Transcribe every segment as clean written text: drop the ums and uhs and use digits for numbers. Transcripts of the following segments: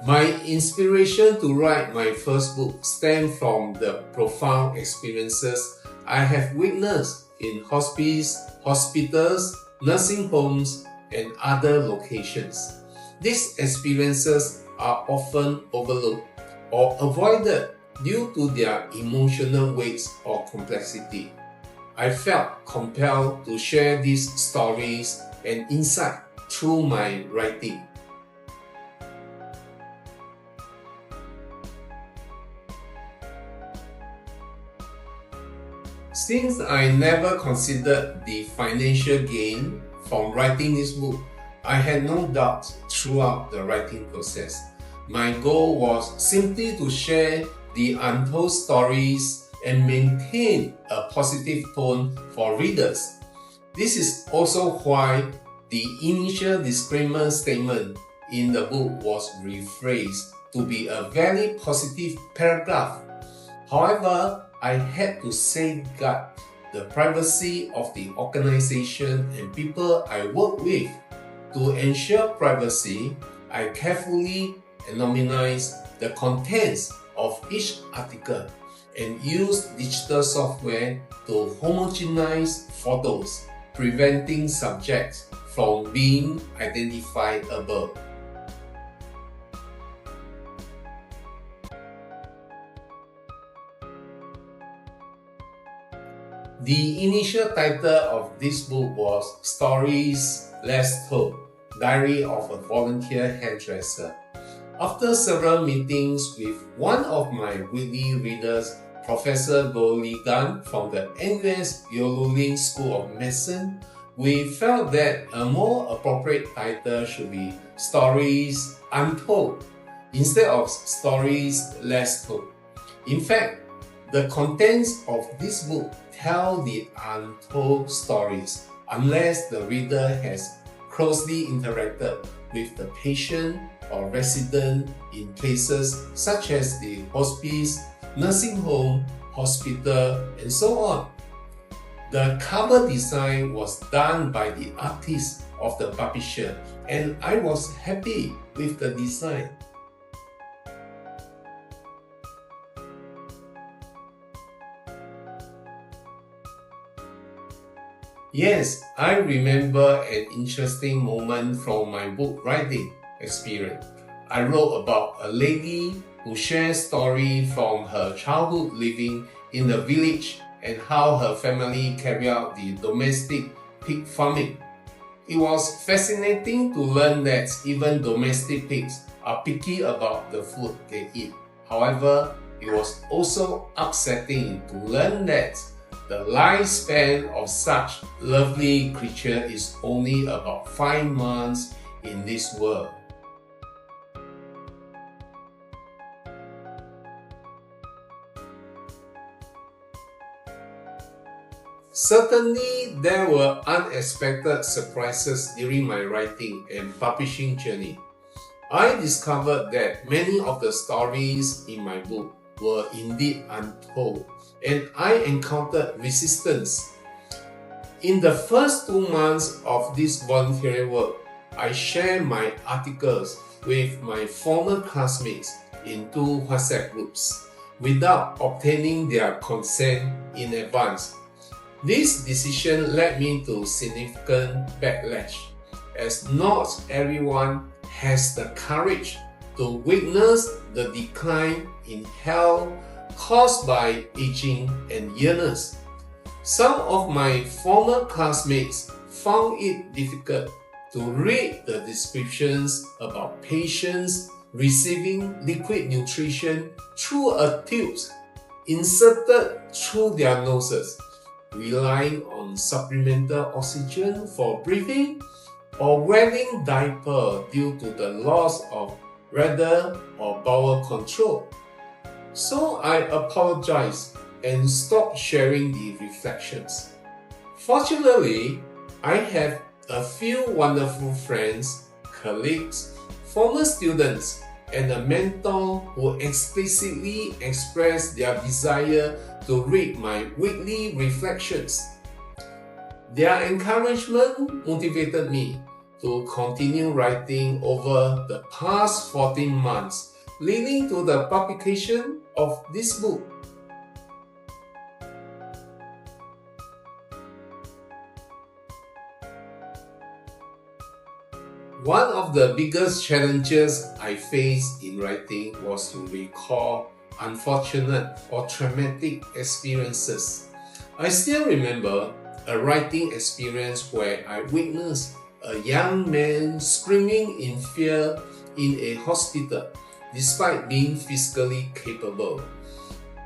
My inspiration to write my first book stemmed from the profound experiences I have witnessed in hospitals, nursing homes, and other locations. These experiences are often overlooked or avoided due to their emotional weight or complexity. I felt compelled to share these stories and insight through my writing. Since I never considered the financial gain from writing this book, I had no doubt throughout the writing process. My goal was simply to share the untold stories and maintain a positive tone for readers. This is also why the initial disclaimer statement in the book was rephrased to be a very positive paragraph. However, I had to safeguard the privacy of the organization and people I work with. To ensure privacy, I carefully anonymized the contents of each article and used digital software to homogenize photos, preventing subjects from being identifiable. The initial title of this book was Stories Less Told, Diary of a Volunteer Hairdresser. After several meetings with one of my weekly readers, Professor Goh Li Gan from the NUS Yolulin School of Medicine, we felt that a more appropriate title should be Stories Untold instead of Stories Less Told. In fact, the contents of this book tell the untold stories unless the reader has closely interacted with the patient or resident in places such as the hospice, nursing home, hospital, and so on. The cover design was done by the artist of the publisher, and I was happy with the design. Yes, I remember an interesting moment from my book writing experience. I wrote about a lady who shared stories from her childhood living in the village and how her family carried out the domestic pig farming. It was fascinating to learn that even domestic pigs are picky about the food they eat. However, it was also upsetting to learn that the lifespan of such lovely creature is only about 5 months in this world. Certainly, there were unexpected surprises during my writing and publishing journey. I discovered that many of the stories in my book were indeed untold, and I encountered resistance. In the first 2 months of this voluntary work, I shared my articles with my former classmates in 2 WhatsApp groups without obtaining their consent in advance. This decision led me to significant backlash, as not everyone has the courage to witness the decline in health caused by aging and illness. Some of my former classmates found it difficult to read the descriptions about patients receiving liquid nutrition through a tube inserted through their noses, relying on supplemental oxygen for breathing, or wearing diaper due to the loss of bladder or bowel control. So I apologized and stopped sharing the reflections. Fortunately, I have a few wonderful friends, colleagues, former students, and a mentor who explicitly expressed their desire to read my weekly reflections. Their encouragement motivated me to continue writing over the past 14 months, leading to the publication of this book. One of the biggest challenges I faced in writing was to recall unfortunate or traumatic experiences. I still remember a writing experience where I witnessed a young man screaming in fear in a hospital despite being physically capable.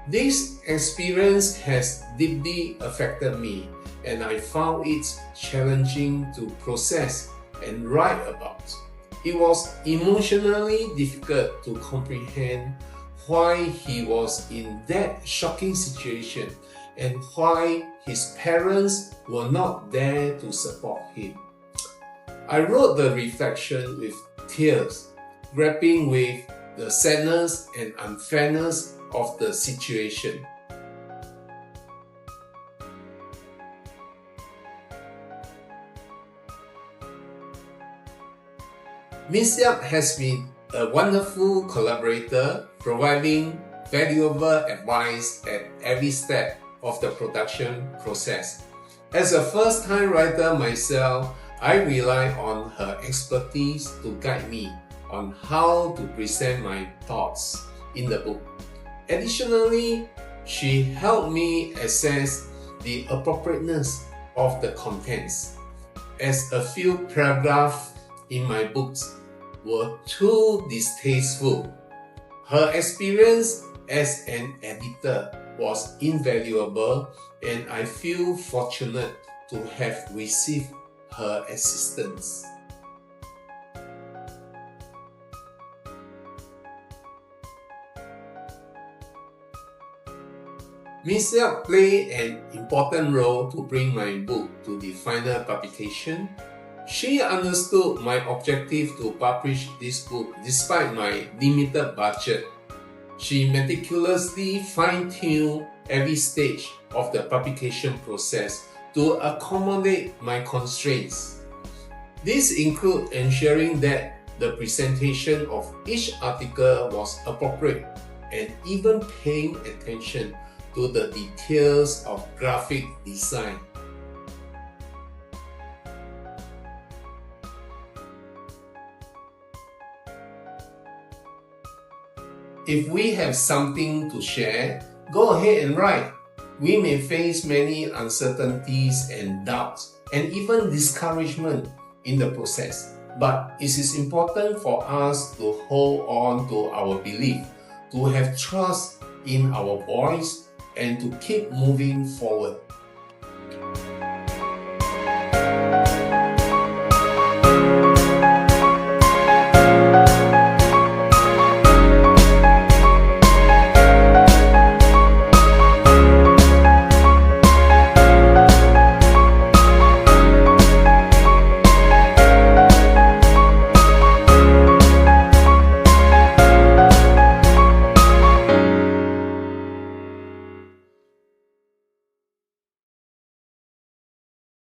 This experience has deeply affected me, and I found it challenging to process and write about. It was emotionally difficult to comprehend why he was in that shocking situation and why his parents were not there to support him. I wrote the reflection with tears, grappling with the sadness and unfairness of the situation. Ms. Yap has been a wonderful collaborator, providing valuable advice at every step of the production process. As a first-time writer myself, I rely on her expertise to guide me on how to present my thoughts in the book. Additionally, she helped me assess the appropriateness of the contents, as a few paragraphs in my books were too distasteful. Her experience as an editor was invaluable, and I feel fortunate to have received her assistance. Ms. Yap played an important role to bring my book to the final publication. She understood my objective to publish this book despite my limited budget. She meticulously fine-tuned every stage of the publication process to accommodate my constraints. This includes ensuring that the presentation of each article was appropriate and even paying attention to the details of graphic design. If we have something to share, go ahead and write. We may face many uncertainties and doubts, and even discouragement in the process. But it is important for us to hold on to our belief, to have trust in our voice, and to keep moving forward.